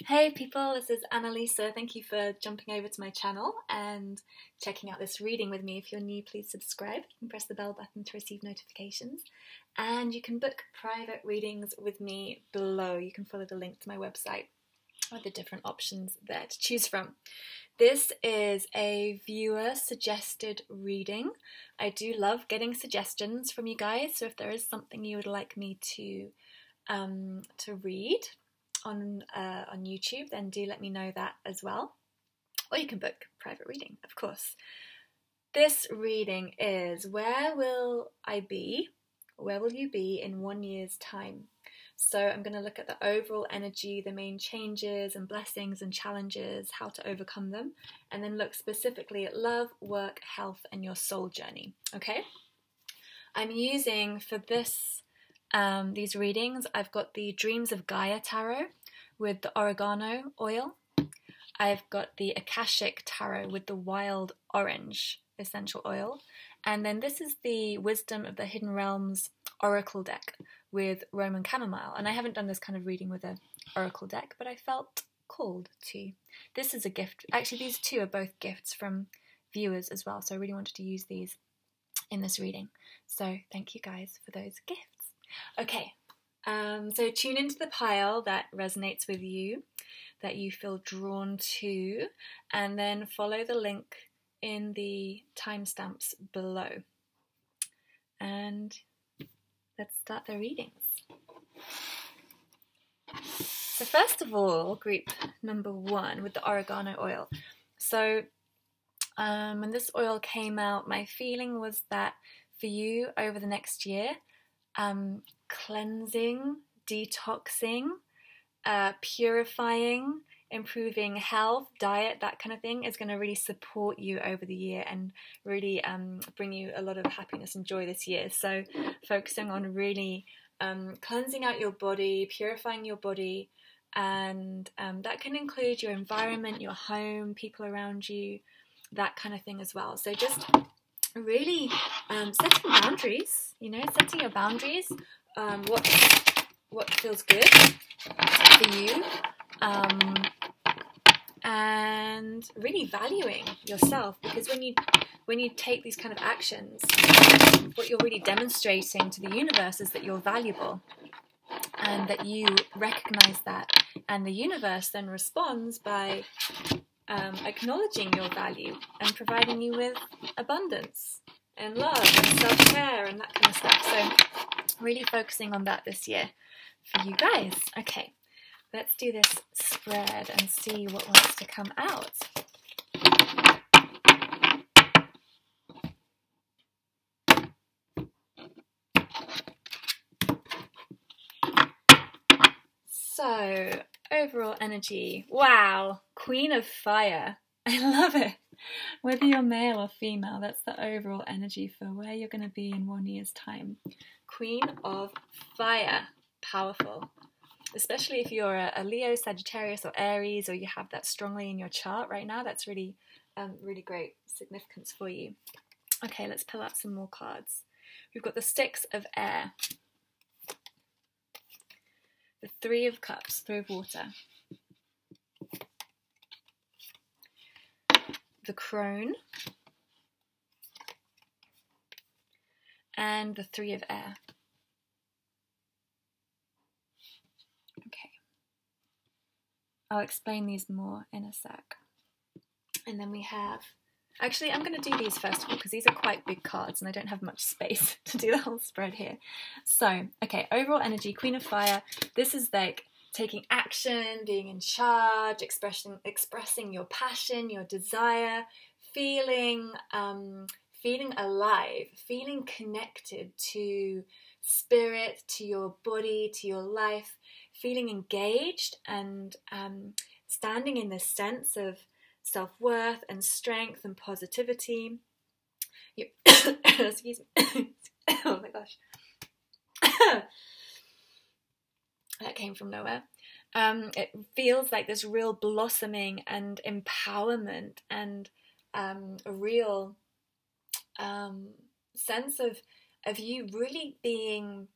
Hey people, this is Annalisa. Thank you for jumping over to my channel and checking out this reading with me. If you're new, please subscribe. You can press the bell button to receive notifications. And you can book private readings with me below. You can follow the link to my website with the different options there to choose from. This is a viewer suggested reading. I do love getting suggestions from you guys, so if there is something you would like me to read on YouTube, then do let me know that as well. Or you can book private reading, of course. This reading is where will I be? Where will you be in 1 year's time? So I'm going to look at the overall energy, the main changes and blessings and challenges, how to overcome them, and then look specifically at love, work, health, and your soul journey. Okay? I'm using for these readings, I've got the Dreams of Gaia Tarot with the oregano oil. I've got the Akashic Tarot with the wild orange essential oil. And then this is the Wisdom of the Hidden Realms Oracle deck with Roman chamomile. And I haven't done this kind of reading with an oracle deck, but I felt called to. This is a gift. Actually, these two are both gifts from viewers as well. So I really wanted to use these in this reading. So thank you guys for those gifts. Okay, so tune into the pile that resonates with you, that you feel drawn to, and then follow the link in the timestamps below. And let's start the readings. So first of all, group number 1 with the oregano oil. So when this oil came out, my feeling was that for you over the next year, cleansing, detoxing, purifying, improving health, diet, that kind of thing is going to really support you over the year and really bring you a lot of happiness and joy this year. So focusing on really cleansing out your body, purifying your body, and that can include your environment, your home, people around you, that kind of thing as well. So just really setting boundaries, setting your boundaries, what feels good for you, and really valuing yourself, because when you take these kind of actions, what you're really demonstrating to the universe is that you're valuable and that you recognize that, and the universe then responds by acknowledging your value and providing you with abundance and love and self-care and that kind of stuff. So really focusing on that this year for you guys. Okay, let's do this spread and see what wants to come out. So, overall energy. Wow, Queen of Fire. I love it. Whether you're male or female, that's the overall energy for where you're going to be in 1 year's time. Queen of Fire. Powerful. Especially if you're a Leo, Sagittarius, or Aries, or you have that strongly in your chart right now. That's really, really great significance for you. Okay, let's pull out some more cards. We've got the Six of Air. The Three of Cups, Three of Water. The Crone. And the Three of Air. Okay. I'll explain these more in a sec. And then we have... Actually, I'm going to do these first of all because these are quite big cards and I don't have much space to do the whole spread here. So, okay, overall energy, Queen of Fire. This is like taking action, being in charge, expressing your passion, your desire, feeling alive, feeling connected to spirit, to your body, to your life, feeling engaged and standing in this sense of self-worth and strength and positivity. Excuse me. Oh my gosh. That came from nowhere. It feels like this real blossoming and empowerment and a real sense of you really being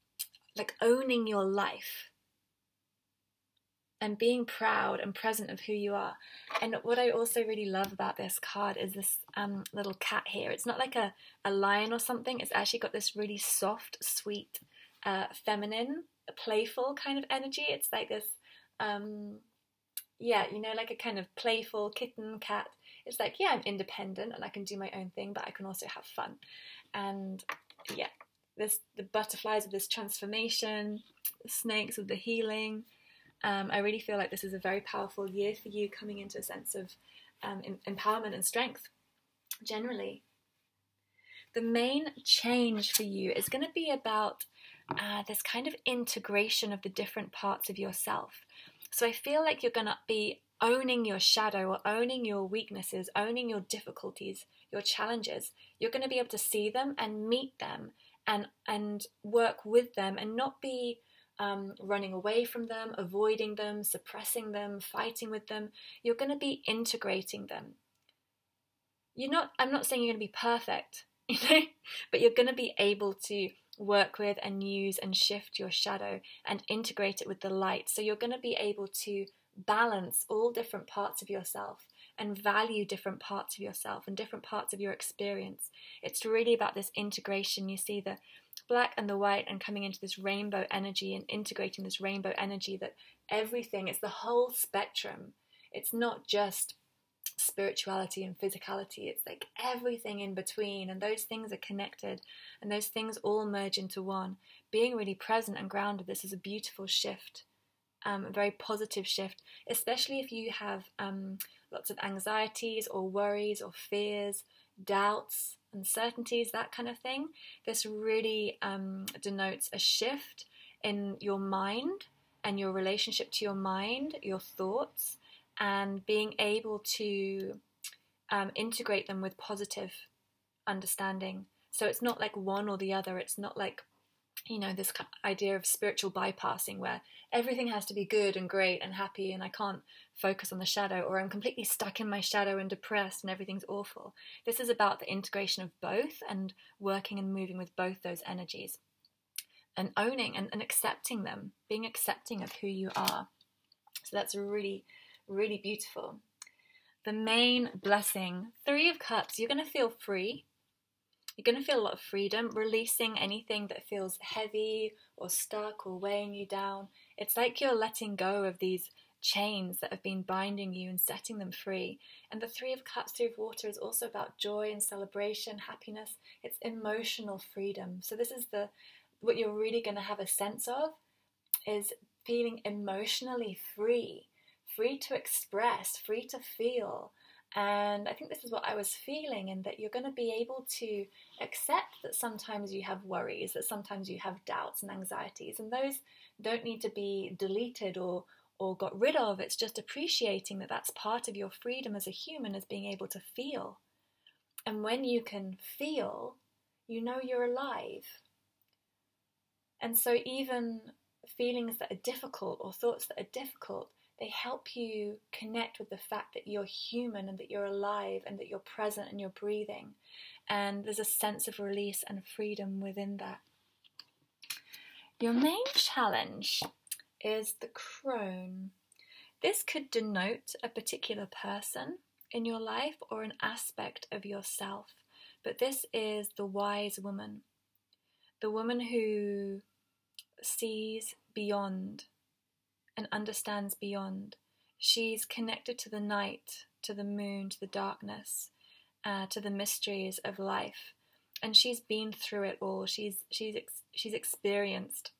like owning your life. and being proud and present of who you are. And what I also really love about this card is this little cat here. It's not like a lion or something. It's actually got this really soft, sweet, feminine, playful kind of energy. It's like this, yeah, you know, like a kind of playful kitten cat. It's like, yeah, I'm independent and I can do my own thing, but I can also have fun. And yeah, the butterflies of this transformation, the snakes of the healing. I really feel like this is a very powerful year for you, coming into a sense of empowerment and strength generally. The main change for you is going to be about this kind of integration of the different parts of yourself. So I feel like you're going to be owning your shadow, or owning your weaknesses, owning your difficulties, your challenges. You're going to be able to see them and meet them and work with them, and not be running away from them, avoiding them, suppressing them, fighting with them. You're going to be integrating them. I'm not saying you're going to be perfect, you know, but you're going to be able to work with and use and shift your shadow and integrate it with the light. So you're going to be able to balance all different parts of yourself and value different parts of yourself and different parts of your experience. It's really about this integration. You see the black and the white, and coming into this rainbow energy and integrating this rainbow energy, that everything, it's the whole spectrum. It's not just spirituality and physicality, it's like everything in between, and those things are connected, and those things all merge into one. Being really present and grounded, this is a beautiful shift, a very positive shift, especially if you have lots of anxieties or worries or fears, doubts, uncertainties, that kind of thing. This really denotes a shift in your mind and your relationship to your mind, your thoughts, and being able to integrate them with positive understanding. So it's not like one or the other. It's not like, you know, this idea of spiritual bypassing where everything has to be good and great and happy and I can't focus on the shadow, or I'm completely stuck in my shadow and depressed and everything's awful. This is about the integration of both and working and moving with both those energies and owning and accepting them, being accepting of who you are. So that's really, really beautiful. The main blessing, 3 of Cups, you're going to feel free. You're going to feel a lot of freedom, releasing anything that feels heavy or stuck or weighing you down. It's like you're letting go of these chains that have been binding you and setting them free. And the 3 of Cups, 3 of Water, is also about joy and celebration, happiness. It's emotional freedom. So this is what you're really going to have a sense of, is feeling emotionally free to express, free to feel. And I think this is what I was feeling, and that you're going to be able to accept that sometimes you have worries, that sometimes you have doubts and anxieties, and those don't need to be deleted or got rid of. It's just appreciating that that's part of your freedom as a human, as being able to feel. And when you can feel, you know you're alive. And so even feelings that are difficult or thoughts that are difficult, they help you connect with the fact that you're human and that you're alive and that you're present and you're breathing. And there's a sense of release and freedom within that. Your main challenge is the Crone. This could denote a particular person in your life or an aspect of yourself. But this is the wise woman. The woman who sees beyond and understands beyond. She's connected to the night, to the moon, to the darkness, to the mysteries of life, and she's been through it all. She's experienced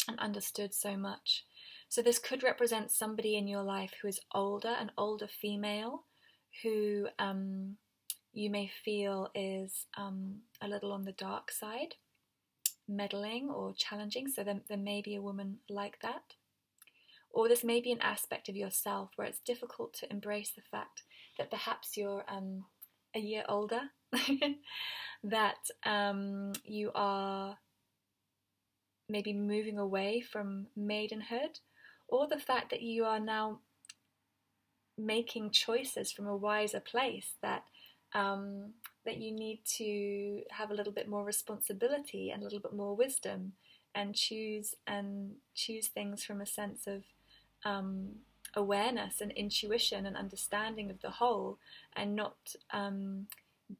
and understood so much. So this could represent somebody in your life who is older, an older female, who you may feel is a little on the dark side, meddling or challenging. So there may be a woman like that. Or this may be an aspect of yourself where it's difficult to embrace the fact that perhaps you're a year older, that you are maybe moving away from maidenhood, or the fact that you are now making choices from a wiser place, that you need to have a little bit more responsibility and a little bit more wisdom, and choose things from a sense of awareness and intuition and understanding of the whole, and not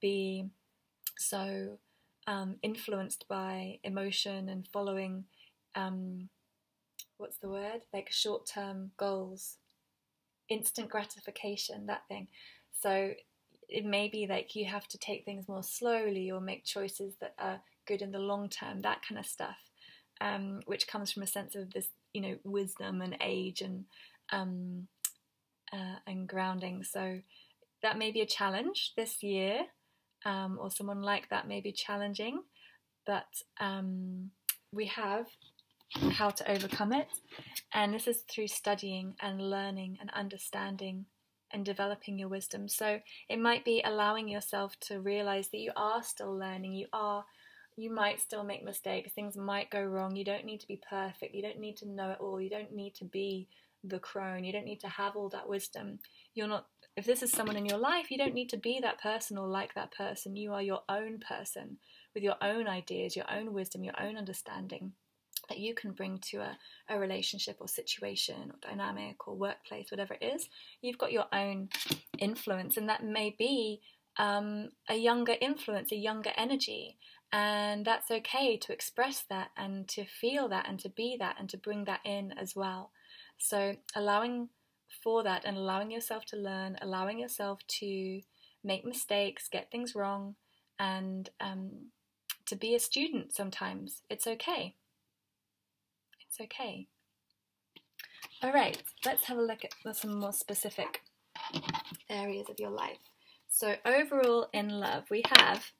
be so influenced by emotion and following what's the word, like short-term goals, instant gratification, that thing. So it may be like you have to take things more slowly or make choices that are good in the long term, that kind of stuff, which comes from a sense of this, wisdom and age and grounding. So that may be a challenge this year, or someone like that may be challenging, but we have how to overcome it, and this is through studying and learning and understanding and developing your wisdom. So it might be allowing yourself to realize that you are still learning, you might still make mistakes, things might go wrong, you don't need to be perfect, you don't need to know it all, you don't need to be the crone, you don't need to have all that wisdom. You're not, if this is someone in your life, you don't need to be that person or like that person. You are your own person with your own ideas, your own wisdom, your own understanding that you can bring to a relationship or situation or dynamic or workplace, whatever it is. You've got your own influence, and that may be a younger influence, a younger energy, and that's okay to express that and to feel that and to be that and to bring that in as well. So allowing for that and allowing yourself to learn, allowing yourself to make mistakes, get things wrong, and to be a student sometimes. It's okay. It's okay. All right, let's have a look at some more specific areas of your life. So overall in love, we have,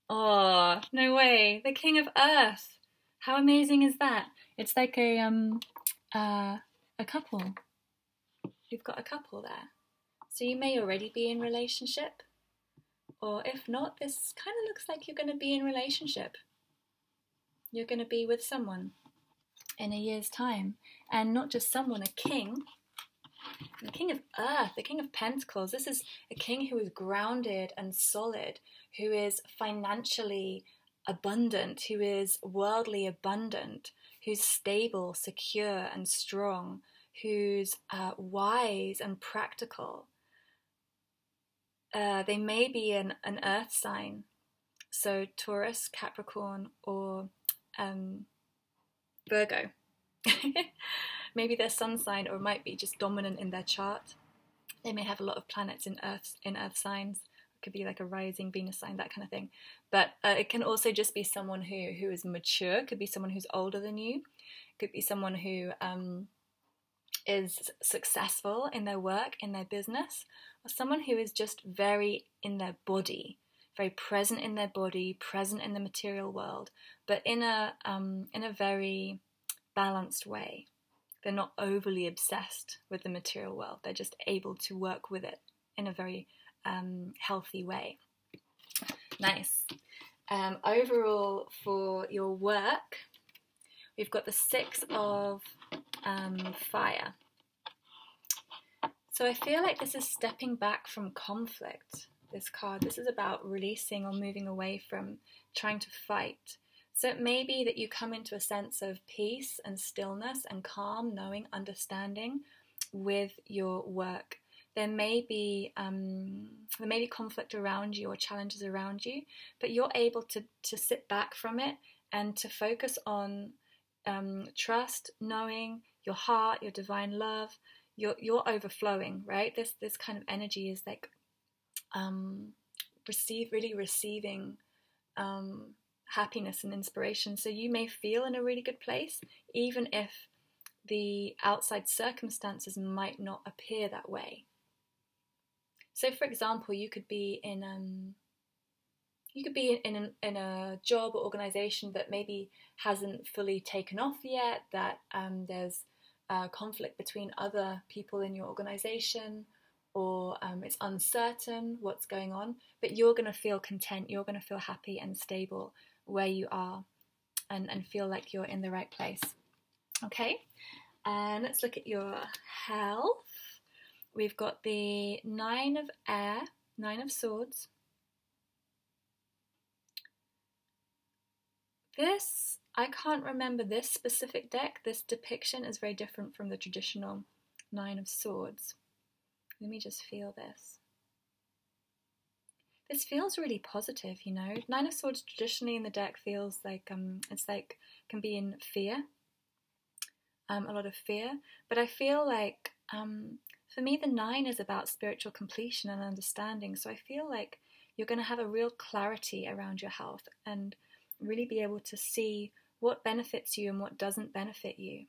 oh, no way, the King of Earth. How amazing is that? It's like a couple. You've got a couple there. So you may already be in relationship, or if not, this kind of looks like you're going to be in relationship. You're going to be with someone in a year's time, and not just someone, a king, the King of Earth, the King of Pentacles. This is a king who is grounded and solid, who is financially abundant, who is worldly abundant, who's stable, secure and strong, who's wise and practical. They may be an earth sign, so Taurus, Capricorn, or Virgo. Maybe their sun sign, or it might be just dominant in their chart. They may have a lot of planets in earth signs. It could be like a rising Venus sign, that kind of thing. But it can also just be someone who is mature. It could be someone who's older than you. It could be someone who is successful in their work, in their business, or someone who is just very in their body, very present in their body, present in the material world, but in a very balanced way. They're not overly obsessed with the material world. They're just able to work with it in a very healthy way. Nice. Overall, for your work, we've got the Six of Fire. So I feel like this is stepping back from conflict, this card. This is about releasing or moving away from trying to fight. So it may be that you come into a sense of peace and stillness and calm, knowing, understanding with your work. There may be conflict around you or challenges around you, but you're able to sit back from it and to focus on trust, knowing your heart, your divine love. You're overflowing, right? This kind of energy is like receiving happiness and inspiration. So you may feel in a really good place, even if the outside circumstances might not appear that way. So, for example, you could be in a job or organization that maybe hasn't fully taken off yet. That there's conflict between other people in your organization, or it's uncertain what's going on. But you're going to feel content. You're going to feel happy and stable where you are, and feel like you're in the right place. Okay, and let's look at your health. We've got the Nine of Air, Nine of Swords. This, I can't remember this specific deck. This depiction is very different from the traditional Nine of Swords. Let me just feel this. This feels really positive, you know. Nine of Swords traditionally in the deck feels like it's like can be in fear, a lot of fear. But I feel like for me the nine is about spiritual completion and understanding. So I feel like you're going to have a real clarity around your health and really be able to see what benefits you and what doesn't benefit you.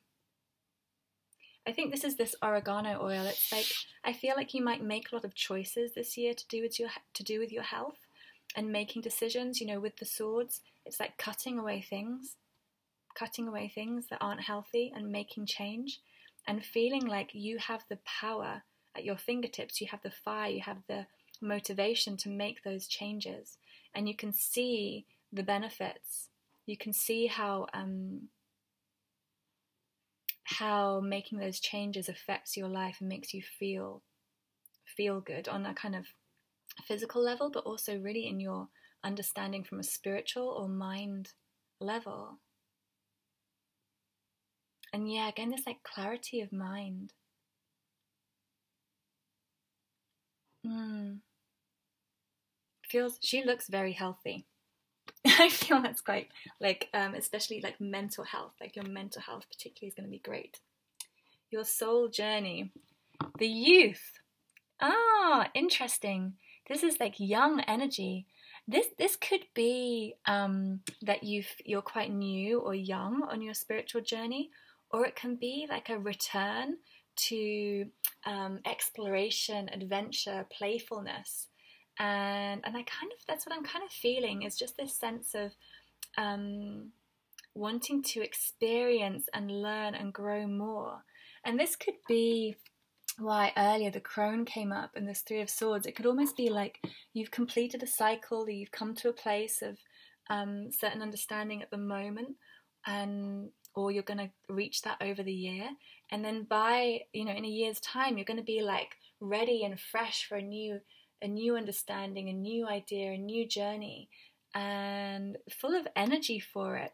I think this is this oregano oil. It's like, I feel like you might make a lot of choices this year to do with your health and making decisions. You know, with the swords, it's like cutting away things that aren't healthy and making change and feeling like you have the power at your fingertips. You have the fire, you have the motivation to make those changes, and you can see the benefits. You can see how making those changes affects your life and makes you feel good on a kind of physical level, but also really in your understanding from a spiritual or mind level. And yeah, again, this like clarity of mind. She looks very healthy. I feel that's quite like, especially like mental health, like your mental health particularly is going to be great. Your soul journey, the youth. Interesting. This is like young energy. This could be that you're quite new or young on your spiritual journey, or it can be like a return to exploration, adventure, playfulness. And that's what I'm kind of feeling, is just this sense of wanting to experience and learn and grow more. And this could be why earlier the crone came up and this Three of Swords. It could almost be like you've completed a cycle, you've come to a place of certain understanding at the moment, or you're going to reach that over the year. And then by, in a year's time, you're going to be like ready and fresh for a new understanding, a new idea, a new journey, and full of energy for it.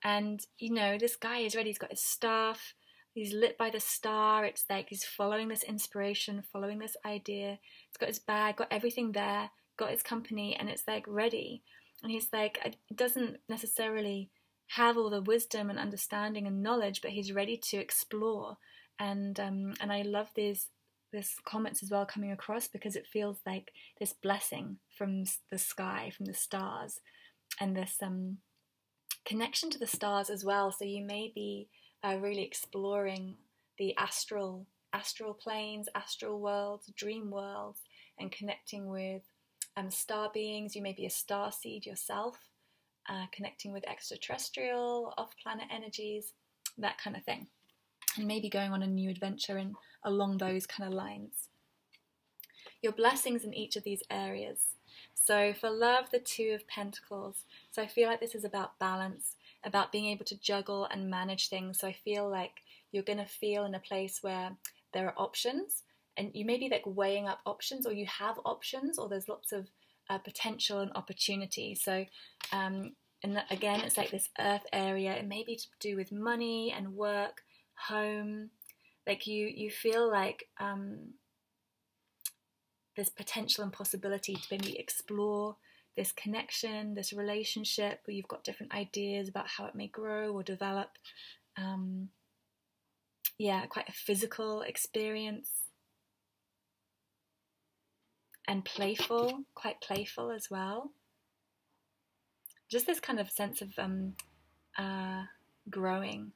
And, this guy is ready. He's got his staff. He's lit by the star. It's like he's following this inspiration, following this idea. He's got his bag, got everything there, got his company, and it's like ready. And he's like, it doesn't necessarily have all the wisdom and understanding and knowledge, but he's ready to explore. And I love this comments as well coming across, because it feels like this blessing from the sky, from the stars, and this connection to the stars as well. So you may be really exploring the astral planes, astral worlds, dream worlds, and connecting with star beings. You may be a star seed yourself, connecting with extraterrestrial, off-planet energies, that kind of thing. And maybe going on a new adventure along those kind of lines. Your blessings in each of these areas. So for love, the Two of Pentacles. So I feel like this is about balance, about being able to juggle and manage things. So I feel like you're going to feel in a place where there are options, and you may be like weighing up options, or you have options, or there's lots of potential and opportunity. So and again, it's like this earth area. It may be to do with money and work, home. Like you feel like there's potential and possibility to maybe explore this connection, this relationship, where you've got different ideas about how it may grow or develop. Quite a physical experience. And quite playful as well. Just this kind of sense of growing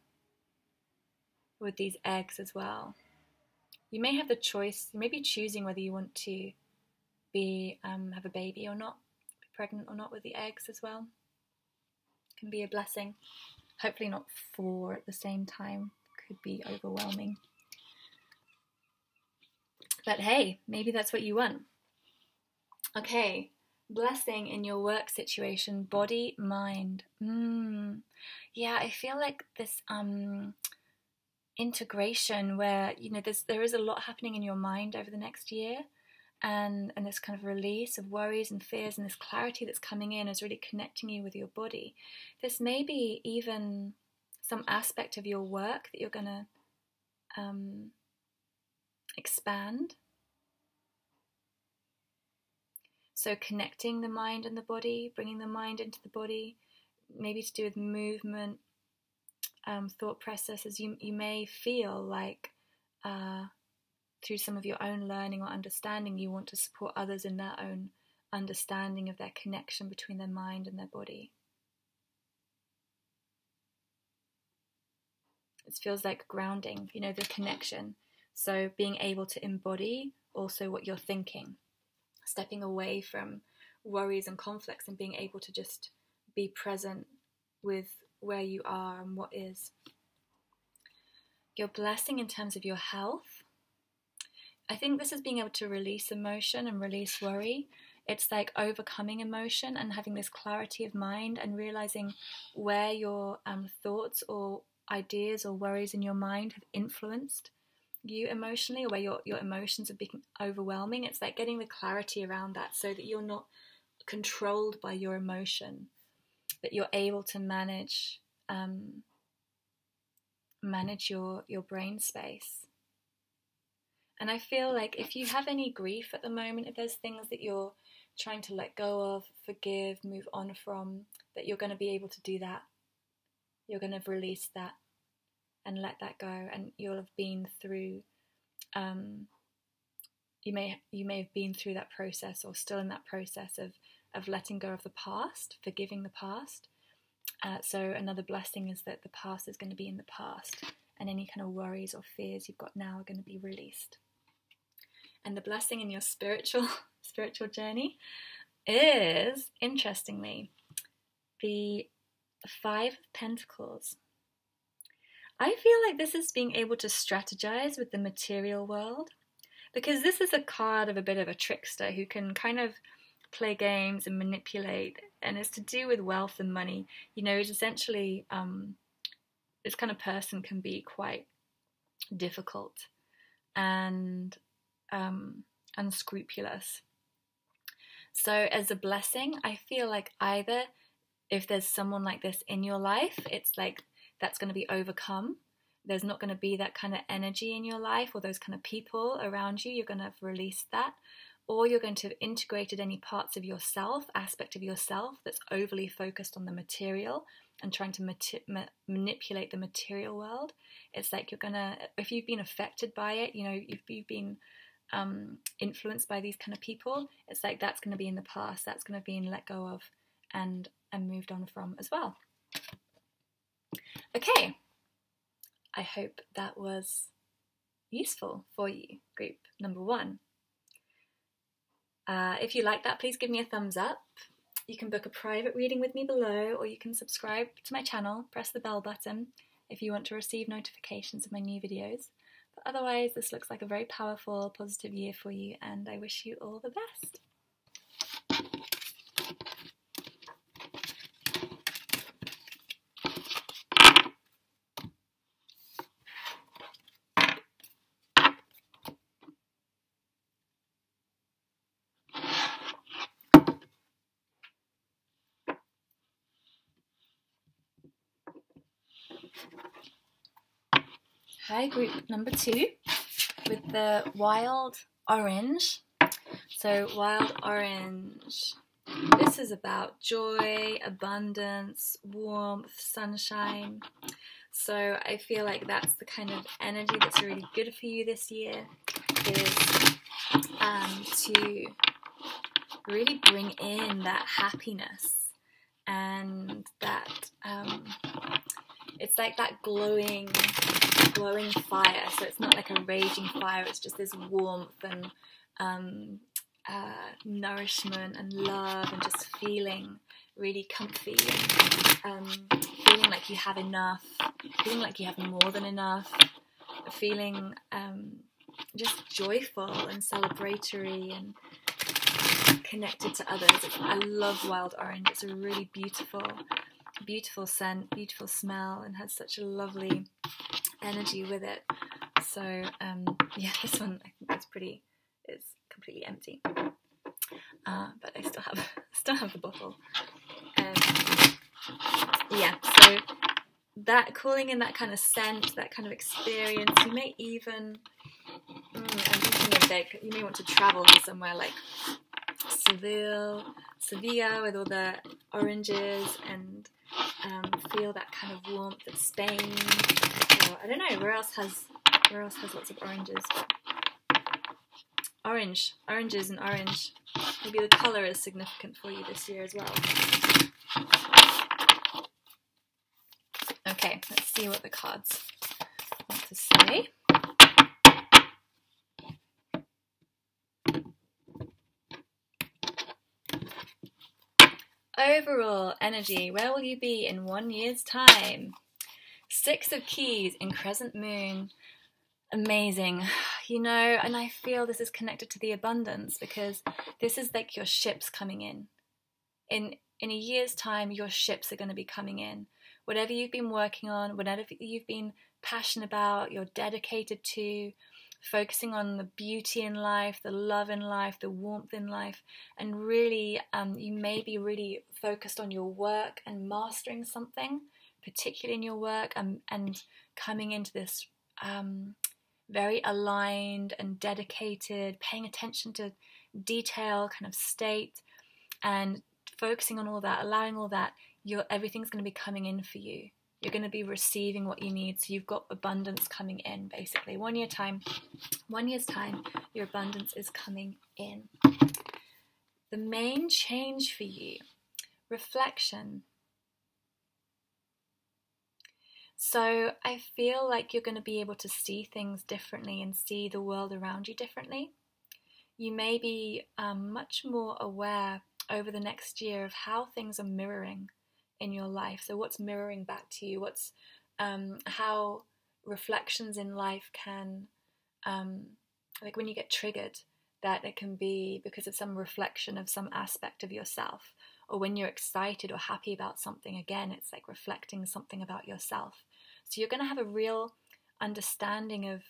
with these eggs as well. You may have the choice, you may be choosing whether you want to be have a baby or not, be pregnant or not with the eggs as well. Can be a blessing. Hopefully not 4 at the same time. Could be overwhelming. But hey, maybe that's what you want. Okay, blessing in your work situation, body, mind. Yeah, I feel like this integration where there is a lot happening in your mind over the next year, and this kind of release of worries and fears, and this clarity that's coming in is really connecting you with your body. This may be even some aspect of your work that you're gonna expand. So connecting the mind and the body, bringing the mind into the body, maybe to do with movement, thought processes. You may feel like through some of your own learning or understanding, you want to support others in their own understanding of their connection between their mind and their body. It feels like grounding, the connection. So being able to embody also what you're thinking, stepping away from worries and conflicts and being able to just be present with where you are and what is. Your blessing in terms of your health. I think this is being able to release emotion and release worry. It's like overcoming emotion and having this clarity of mind and realizing where your thoughts or ideas or worries in your mind have influenced you emotionally, or where your emotions have become overwhelming. It's like getting the clarity around that so that you're not controlled by your emotion, that you're able to manage your brain space. And I feel like if you have any grief at the moment, if there's things that you're trying to let go of, forgive, move on from, that you're going to be able to do that. You're going to release that and let that go, and you'll have been through. You may have been through that process, or still in that process of letting go of the past, forgiving the past. So another blessing is that the past is going to be in the past, and any kind of worries or fears you've got now are going to be released. And the blessing in your spiritual journey is, interestingly, the 5 of Pentacles. I feel like this is being able to strategize with the material world, because this is a card of a bit of a trickster who can kind of play games and manipulate, and it's to do with wealth and money. It's essentially, this kind of person can be quite difficult and unscrupulous. So as a blessing, I feel like either if there's someone like this in your life, it's like that's going to be overcome. There's not going to be that kind of energy in your life or those kind of people around you. You're going to have released that. Or you're going to have integrated any parts of yourself, aspect of yourself that's overly focused on the material and trying to manipulate the material world. It's like you're going to, if you've been affected by it, if you've been influenced by these kind of people, it's like that's going to be in the past. That's going to be let go of and moved on from as well. Okay, I hope that was useful for you, group number 1. If you like that, please give me a thumbs up. You can book a private reading with me below, or you can subscribe to my channel, press the bell button if you want to receive notifications of my new videos. But otherwise, this looks like a very powerful, positive year for you, and I wish you all the best. Hi, group number 2 with the wild orange. So wild orange, this is about joy, abundance, warmth, sunshine. So I feel like that's the kind of energy that's really good for you this year, is to really bring in that happiness and that it's like that glowing fire. So it's not like a raging fire, it's just this warmth and nourishment and love, and just feeling really comfy and feeling like you have enough, feeling like you have more than enough, feeling just joyful and celebratory and connected to others. I love wild orange. It's a really beautiful scent, beautiful smell, and has such a lovely energy with it. So yeah, this one I think it's completely empty, but I still have the bottle. Yeah, so that calling in that kind of scent, that kind of experience. You may even I'm thinking of like, you may want to travel somewhere like Seville with all the oranges, and feel that kind of warmth of Spain. Or, I don't know, where else has lots of oranges? Oranges and orange. Maybe the colour is significant for you this year as well. Okay, let's see what the cards want to say. Overall energy, where will you be in 1 year's time? 6 of Keys in Crescent Moon. Amazing. You know, and I feel this is connected to the abundance, because this is like your ships coming in. In a year's time, your ships are going to be coming in. Whatever you've been working on, whatever you've been passionate about, you're dedicated to, focusing on the beauty in life, the love in life, the warmth in life, and really you may be really focused on your work and mastering something, particularly in your work, and coming into this very aligned and dedicated, paying attention to detail kind of state, and focusing on all that, allowing all that, everything's going to be coming in for you. You're going to be receiving what you need. So you've got abundance coming in, basically. 1 year's time, your abundance is coming in. The main change for you, reflection. So I feel like you're going to be able to see things differently and see the world around you differently. You may be much more aware over the next year of how things are mirroring in your life. So what's mirroring back to you? What's how reflections in life can, like when you get triggered, that it can be because of some reflection of some aspect of yourself. Or when you're excited or happy about something, again, it's like reflecting something about yourself. So you're going to have a real understanding of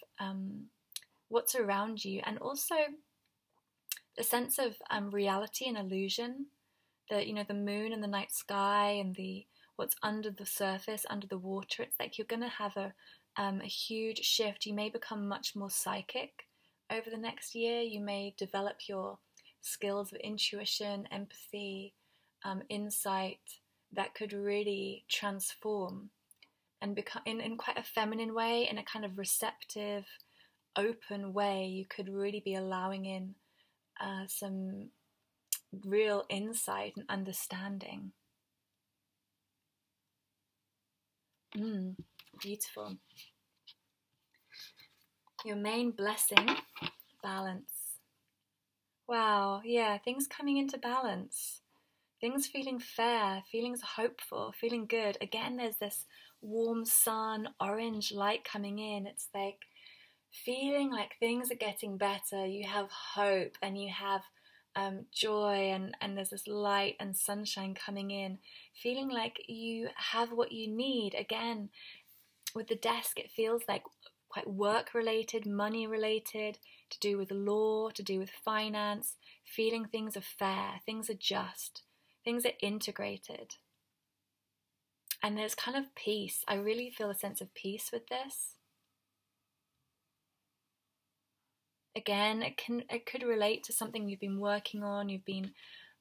what's around you, and also a sense of reality and illusion. The moon and the night sky and what's under the surface, under the water. It's like you're going to have a huge shift. You may become much more psychic over the next year. You may develop your skills of intuition, empathy, insight that could really transform and become in quite a feminine way, in a kind of receptive, open way. You could really be allowing in some real insight and understanding. Beautiful. Your main blessing, balance. Wow, yeah, things coming into balance. Things feeling fair, feelings hopeful, feeling good. Again, there's this warm sun, orange light coming in. It's like feeling like things are getting better. You have hope and you have joy, and there's this light and sunshine coming in, feeling like you have what you need. Again, with the desk, it feels like quite work related, money related, to do with law, to do with finance, feeling things are fair, things are just, things are integrated. And there's kind of peace. I really feel a sense of peace with this. Again, it could relate to something you've been working on, you've been,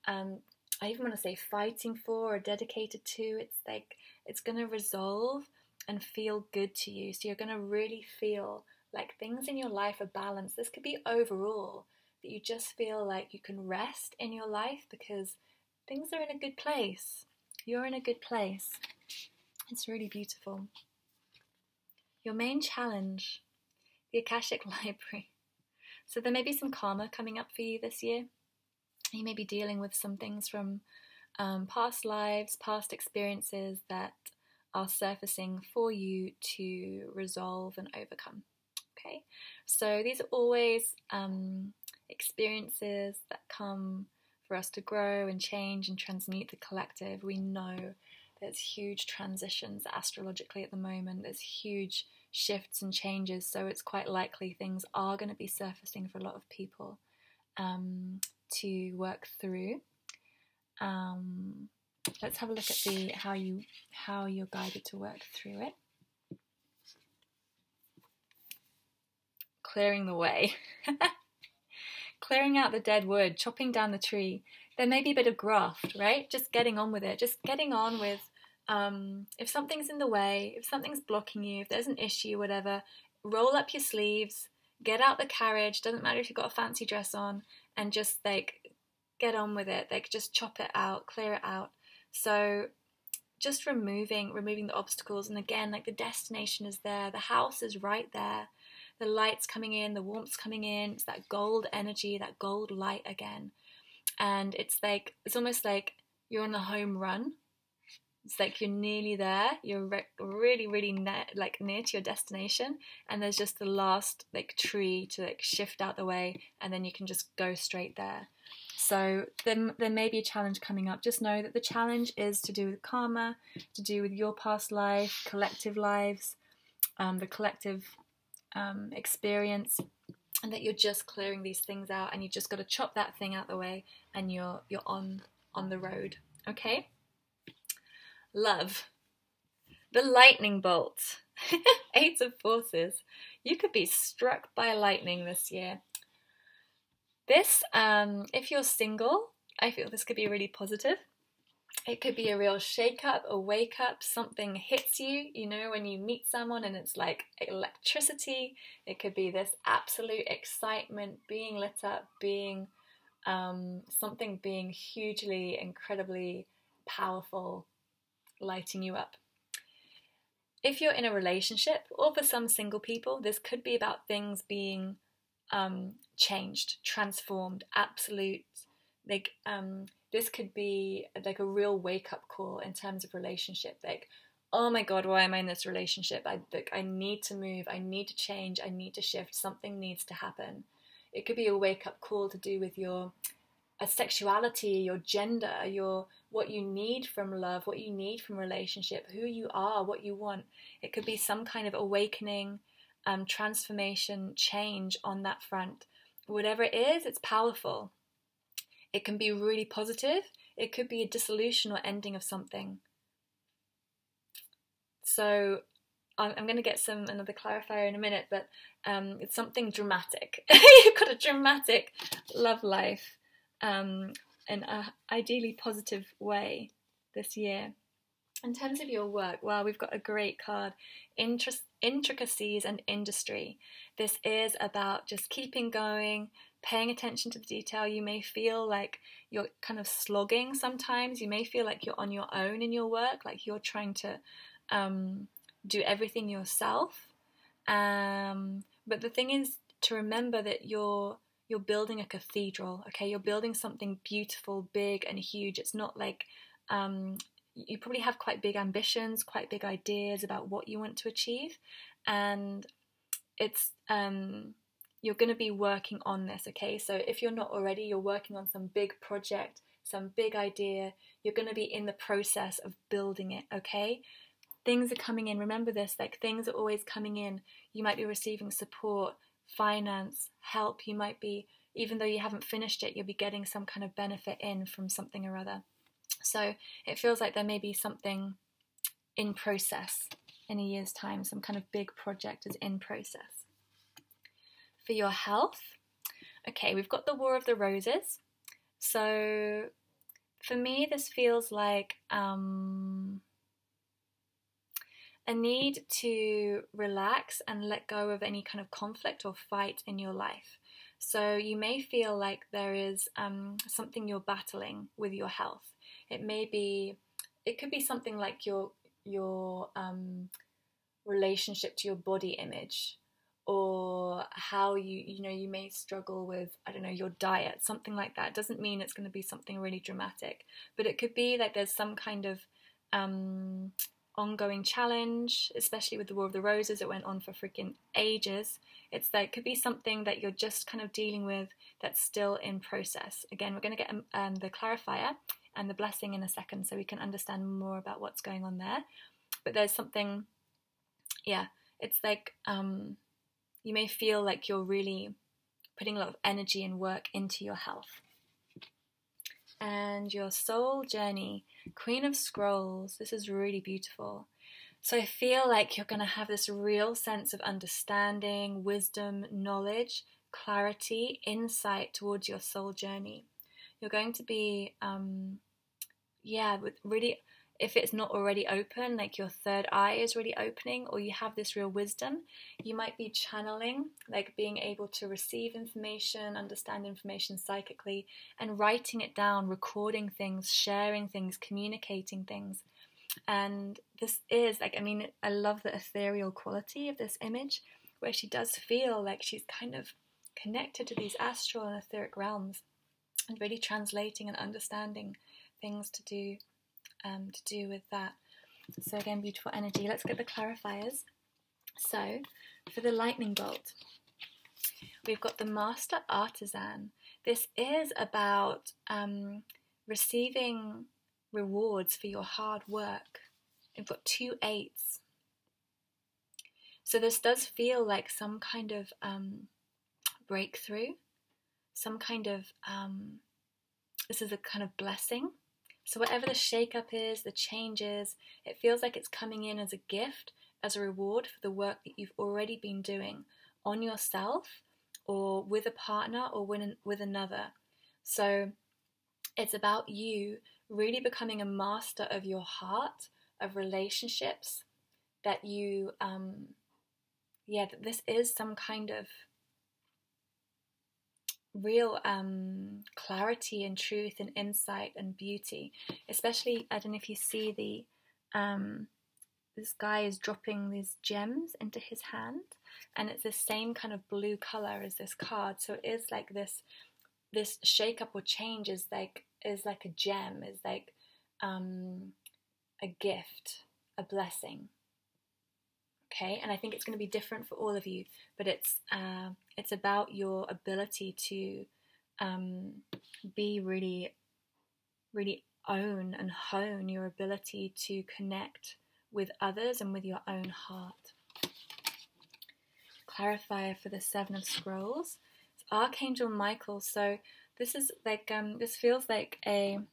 I even want to say fighting for or dedicated to. It's like it's going to resolve and feel good to you. So you're going to really feel like things in your life are balanced. This could be overall, that you just feel like you can rest in your life because things are in a good place. You're in a good place. It's really beautiful. Your main challenge, the Akashic Library. So there may be some karma coming up for you this year. You may be dealing with some things from past lives, past experiences that are surfacing for you to resolve and overcome. Okay, so these are always experiences that come for us to grow and change and transmute the collective. We know there's huge transitions astrologically at the moment. There's huge shifts and changes, so it's quite likely things are going to be surfacing for a lot of people to work through. Let's have a look at how you're guided to work through it. clearing the way. Clearing out the dead wood, chopping down the tree. There may be a bit of graft, right? Just getting on with it. Just getting on with, if something's in the way, if something's blocking you, if there's an issue, whatever, roll up your sleeves, get out the carriage, doesn't matter if you've got a fancy dress on, and just like get on with it. Like just chop it out, clear it out. So just removing the obstacles. And again, like the destination is there, the house is right there, the light's coming in, the warmth's coming in. It's that gold energy, that gold light again. And it's almost like you're on a home run. It's like you're nearly there. You're really near to your destination. And there's just the last like tree to like shift out the way, and then you can just go straight there. So there may be a challenge coming up. Just know that the challenge is to do with karma, to do with your past life, collective lives, the collective experience, and that you're just clearing these things out, and you just got to chop that thing out the way, and you're on the road. Okay? Love. The lightning bolt. Eight of Forces. You could be struck by lightning this year. This, if you're single, I feel this could be really positive. It could be a real shake-up, a wake-up, something hits you, you know, when you meet someone and it's like electricity. It could be this absolute excitement, being lit up, being something being hugely, incredibly powerful, lighting you up. If you're in a relationship, or for some single people, this could be about things being changed, transformed, absolute, like this could be like a real wake-up call in terms of relationship. Like, oh my god, why am I in this relationship? I need to move, I need to change, I need to shift, something needs to happen. It could be a wake-up call to do with your sexuality, your gender, what you need from love, what you need from relationship, who you are, what you want. It could be some kind of awakening, transformation, change on that front. Whatever it is, it's powerful. It can be really positive. It could be a dissolution or ending of something. So I'm going to get another clarifier in a minute, but it's something dramatic. You've got a dramatic love life in an ideally positive way this year. In terms of your work, well, we've got a great card, intricacies and industry. This is about just keeping going, paying attention to the detail. You may feel like you're kind of slogging sometimes. You may feel like you're on your own in your work, like you're trying to do everything yourself. But the thing is to remember that you're building a cathedral, okay? You're building something beautiful, big and huge. It's not like you probably have quite big ambitions, quite big ideas about what you want to achieve, and it's you're going to be working on this, okay? So if you're not already, you're working on some big project, some big idea. You're going to be in the process of building it, okay? Things are coming in. Remember this, like things are always coming in. You might be receiving support, finance, help. You might be, even though you haven't finished it, you'll be getting some kind of benefit in from something or other. So it feels like there may be something in process in a year's time. Some kind of big project is in process. For your health, okay, we've got the War of the Roses. So for me, this feels like a need to relax and let go of any kind of conflict or fight in your life. So you may feel like there is something you're battling with your health. It could be something like your relationship to your body image, or how you may struggle with, I don't know, your diet, something like that. It doesn't mean it's going to be something really dramatic, but it could be like there's some kind of ongoing challenge, especially with the War of the Roses. It went on for freaking ages. It's like, could be something that you're just kind of dealing with that's still in process. Again, we're going to get the clarifier and the blessing in a second so we can understand more about what's going on there. But there's something, it's like you may feel like you're really putting a lot of energy and work into your health. And your soul journey, Queen of Scrolls. This is really beautiful. So I feel like you're going to have this real sense of understanding, wisdom, knowledge, clarity, insight towards your soul journey. You're going to be, with really, if it's not already open, like your third eye is really opening, or you have this real wisdom, you might be channeling, like being able to receive information, understand information psychically, and writing it down, recording things, sharing things, communicating things. And this is like, I love the ethereal quality of this image, where she does feel like she's kind of connected to these astral and etheric realms, and really translating and understanding things to do with that. So again, beautiful energy. Let's get the clarifiers. So for the lightning bolt, we've got the Master Artisan. This is about receiving rewards for your hard work. We've got 2 8s. So this does feel like some kind of breakthrough, some kind of, this is a kind of blessing. So whatever the shake-up is, the changes, it feels like it's coming in as a gift, as a reward for the work that you've already been doing on yourself, or with a partner, or with another. So it's about you really becoming a master of your heart, of relationships, that you, that this is some kind of real clarity and truth and insight and beauty. Especially, I don't know if you see this guy is dropping these gems into his hand, and it's the same kind of blue color as this card. So it is like this shake up or change is like a gem, is like a gift, a blessing. Okay, and I think it's going to be different for all of you, but it's about your ability to be really, really own and hone your ability to connect with others and with your own heart. Clarifier for the 7 of Scrolls, it's Archangel Michael. So this is like this feels like in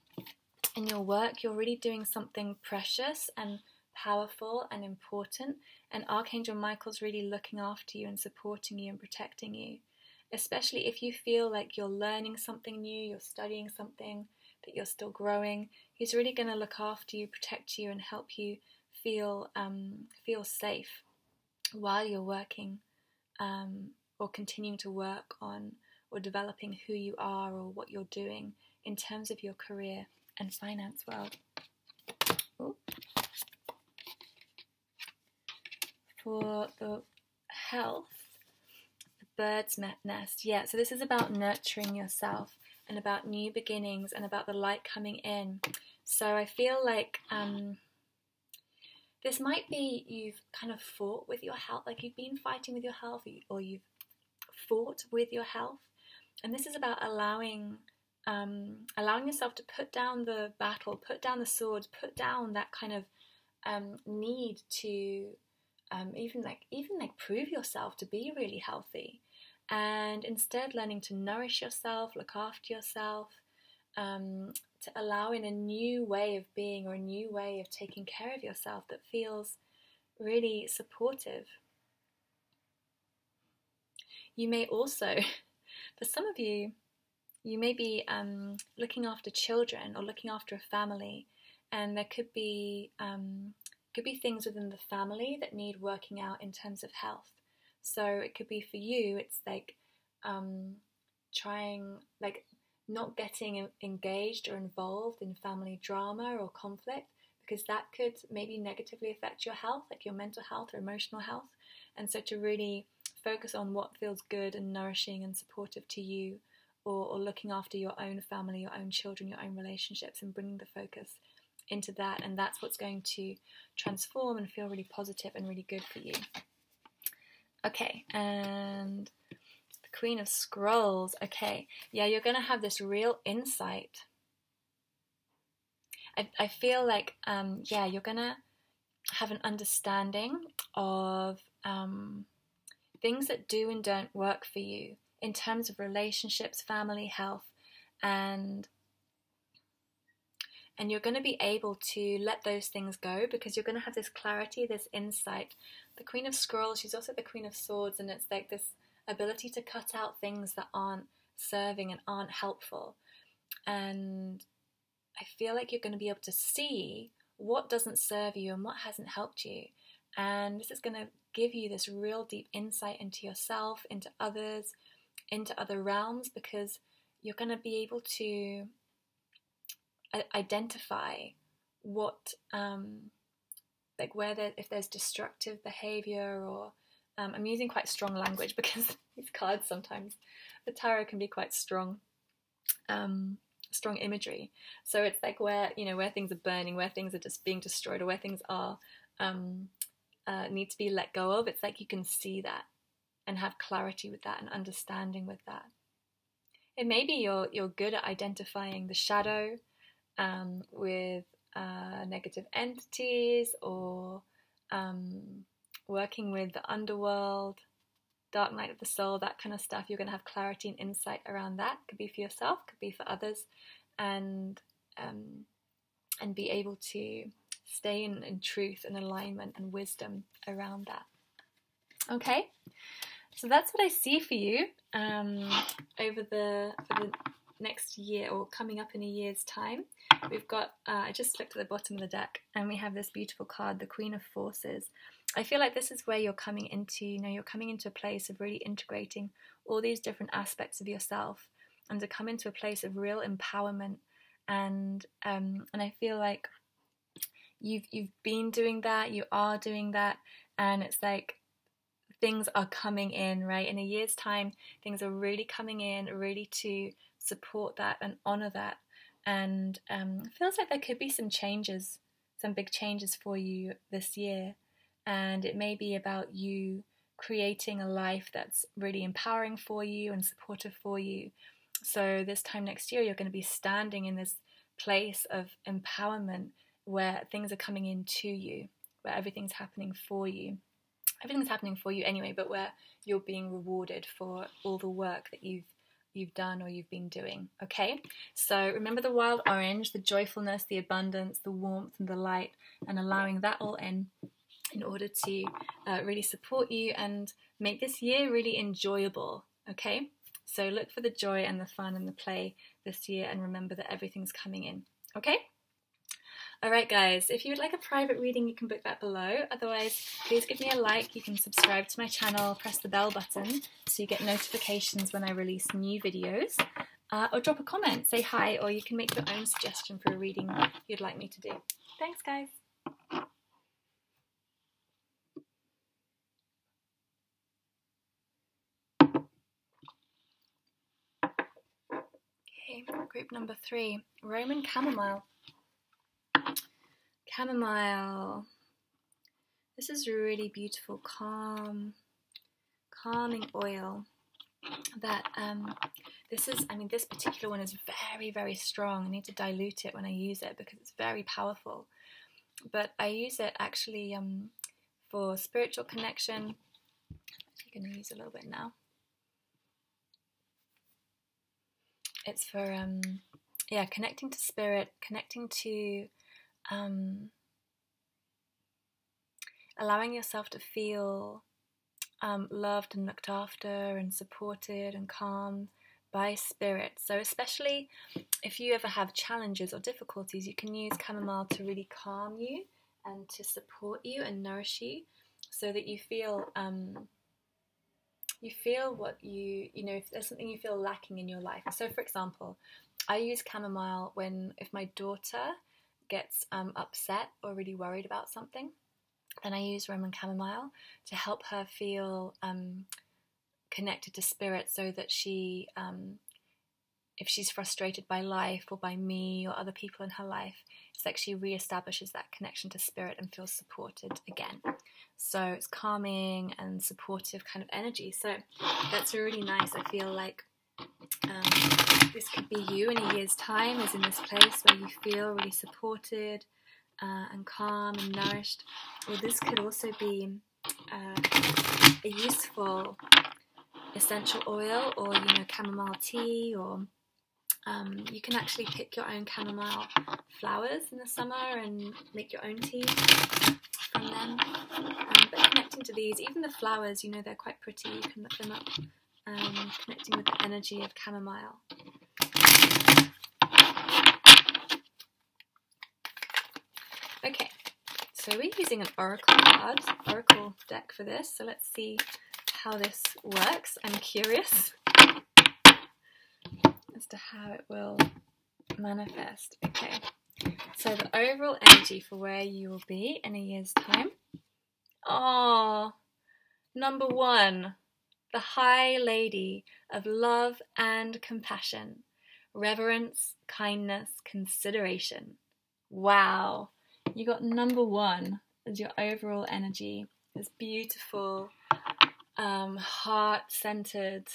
your work you're really doing something precious and powerful and important, and Archangel Michael's really looking after you and supporting you and protecting you, especially if you feel like you're learning something new, you're studying something, that you're still growing. He's really going to look after you, protect you, and help you feel safe while you're working or continuing to work on or developing who you are or what you're doing in terms of your career and finance world. Ooh. For the health, the bird's nest. Yeah, so this is about nurturing yourself and about new beginnings and about the light coming in. So I feel like this might be you've kind of fought with your health, like you've been fighting with your health, or you've fought with your health. And this is about allowing yourself to put down the battle, put down the swords, put down that kind of need to even prove yourself to be really healthy, and instead learning to nourish yourself, look after yourself, to allow in a new way of being or a new way of taking care of yourself that feels really supportive. You may also, for some of you, you may be looking after children or looking after a family, and there could be things within the family that need working out in terms of health. So it could be for you, it's like trying, like not getting engaged or involved in family drama or conflict, because that could maybe negatively affect your health, like your mental health or emotional health. And so to really focus on what feels good and nourishing and supportive to you, or looking after your own family, your own children, your own relationships, and bringing the focus into that, and that's what's going to transform and feel really positive and really good for you. Okay, and the Queen of Scrolls. Okay, yeah, you're going to have this real insight. I feel like, you're going to have an understanding of things that do and don't work for you in terms of relationships, family, health, and and you're going to be able to let those things go because you're going to have this clarity, this insight. The Queen of Scrolls, she's also the Queen of Swords, and it's like this ability to cut out things that aren't serving and aren't helpful. And I feel like you're going to be able to see what doesn't serve you and what hasn't helped you. And this is going to give you this real deep insight into yourself, into others, into other realms, because you're going to be able to identify what, like where if there's destructive behavior, or I'm using quite strong language because these cards sometimes, the tarot can be quite strong, strong imagery. So it's like where, you know, where things are burning, where things are just being destroyed, or where things are need to be let go of. It's like you can see that and have clarity with that and understanding with that. It may be you're good at identifying the shadow with negative entities, or working with the underworld, dark night of the soul, that kind of stuff. You're going to have clarity and insight around that. Could be for yourself, could be for others, and be able to stay in truth and alignment and wisdom around that. Okay, so that's what I see for you over the next year, or coming up in a year's time. We've got, I just looked at the bottom of the deck, and we have this beautiful card, the Queen of Forces. I feel like this is where you're coming into, you know, you're coming into a place of really integrating all these different aspects of yourself, and to come into a place of real empowerment. And I feel like you've been doing that, you are doing that, and it's like things are coming in, right? In a year's time, things are really coming in, really to support that and honor that. And it feels like there could be some changes, some big changes for you this year. And it may be about you creating a life that's really empowering for you and supportive for you. So this time next year, you're going to be standing in this place of empowerment where things are coming into you, where everything's happening for you. Everything's happening for you anyway, but where you're being rewarded for all the work that you've done or you've been doing. Okay, so remember the wild orange, the joyfulness, the abundance, the warmth and the light, and allowing that all in order to really support you and make this year really enjoyable. Okay, so look for the joy and the fun and the play this year, and remember that everything's coming in. Okay. Alright guys, if you would like a private reading, you can book that below. Otherwise, please give me a like, you can subscribe to my channel, press the bell button so you get notifications when I release new videos, or drop a comment, say hi, or you can make your own suggestion for a reading you'd like me to do. Thanks guys! Okay, group number 3, Roman Chamomile. Chamomile. This is really beautiful, calming oil. That this particular one is very, very strong. I need to dilute it when I use it because it's very powerful. But I use it actually for spiritual connection. I'm actually going to use a little bit now. It's for connecting to spirit, connecting to allowing yourself to feel loved and looked after and supported and calm by spirit. So especially if you ever have challenges or difficulties, you can use chamomile to really calm you and to support you and nourish you, so that you feel what you know, if there's something you feel lacking in your life. So for example, I use chamomile if my daughter gets upset or really worried about something, then I use Roman chamomile to help her feel connected to spirit, so that she, if she's frustrated by life or by me or other people in her life, it's like she reestablishes that connection to spirit and feels supported again. So it's calming and supportive kind of energy. So that's really nice. I feel like this could be you in a year's time, is in this place where you feel really supported and calm and nourished. Or this could also be a useful essential oil, or chamomile tea, or You can actually pick your own chamomile flowers in the summer and make your own tea from them. But connecting to these, even the flowers, you know, they're quite pretty. You can look them up. Connecting with the energy of chamomile. Okay, so we're using an oracle deck for this. So let's see how this works. I'm curious as to how it will manifest. Okay, so the overall energy for where you will be in a year's time. Oh, number 1, the High Lady of love and compassion, reverence, kindness, consideration. Wow, you got number 1 as your overall energy. This beautiful, heart-centered,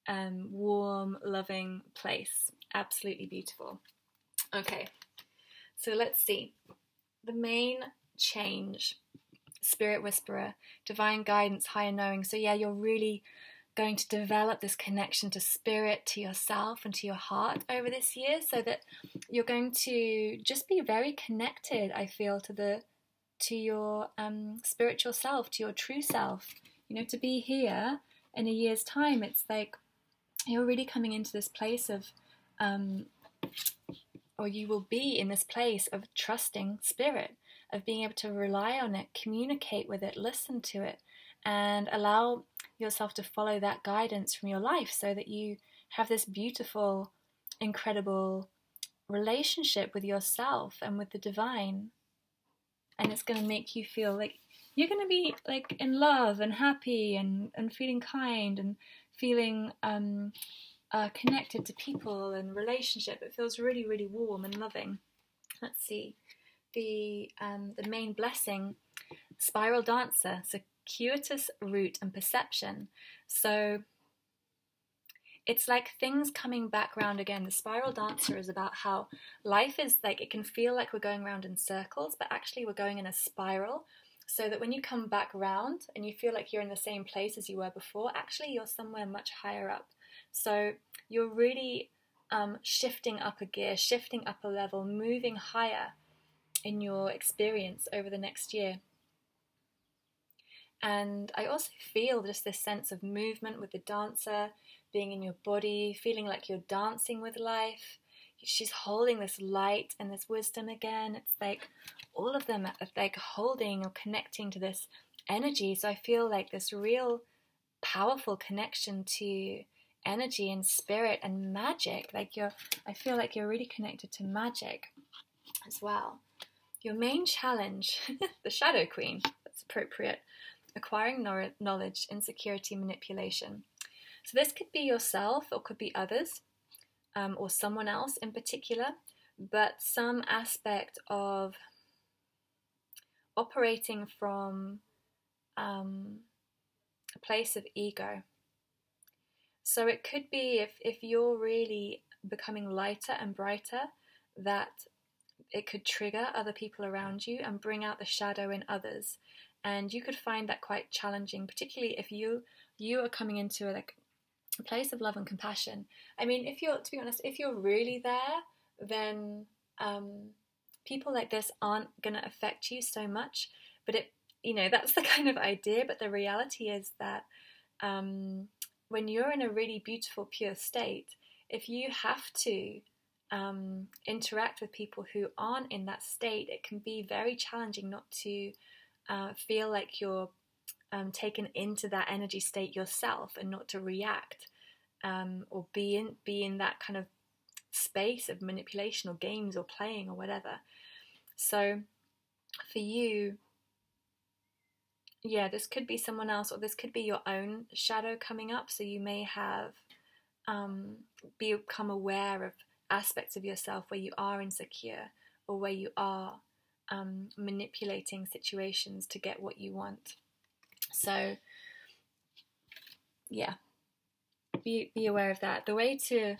warm, loving place. Absolutely beautiful. Okay, so let's see. The main change, Spirit Whisperer, divine guidance, higher knowing. So yeah, you're really going to develop this connection to spirit, to yourself and to your heart over this year, so that you're going to just be very connected, I feel, to your spiritual self, to your true self. You know, to be here in a year's time, it's like you're really coming into this place of or you will be in this place of trusting spirit, of being able to rely on it, communicate with it, listen to it, and allow yourself to follow that guidance from your life, so that you have this beautiful, incredible relationship with yourself and with the divine. And it's going to make you feel like you're going to be like in love and happy and feeling kind and feeling connected to people and relationship. It feels really, really warm and loving. Let's see. The main blessing, Spiral Dancer, circuitous route and perception. So it's like things coming back round again. The Spiral Dancer is about how life is like, it can feel like we're going around in circles, but actually we're going in a spiral, so that when you come back round and you feel like you're in the same place as you were before, actually you're somewhere much higher up. So you're really shifting up a gear, shifting up a level, moving higher in your experience over the next year. And I also feel just this sense of movement with the dancer, being in your body, feeling like you're dancing with life. She's holding this light and this wisdom again. It's like all of them are like holding or connecting to this energy. So I feel like this real powerful connection to energy and spirit and magic. I feel like you're really connected to magic as well. Your main challenge, the Shadow Queen, that's appropriate. Acquiring knowledge, insecurity, manipulation. So this could be yourself or could be others, or someone else in particular, but some aspect of operating from a place of ego. So it could be if you're really becoming lighter and brighter, that it could trigger other people around you and bring out the shadow in others. And you could find that quite challenging, particularly if you are coming into a place of love and compassion. I mean, to be honest, if you're really there, then people like this aren't going to affect you so much. But that's the kind of idea. But the reality is that when you're in a really beautiful, pure state, if you have to interact with people who aren't in that state, it can be very challenging not to feel like you're taken into that energy state yourself, and not to react or be in that kind of space of manipulation or games or playing or whatever. So for you, yeah, this could be someone else, or this could be your own shadow coming up. So you may have become aware of aspects of yourself where you are insecure, or where you are manipulating situations to get what you want. So yeah, be aware of that. The way to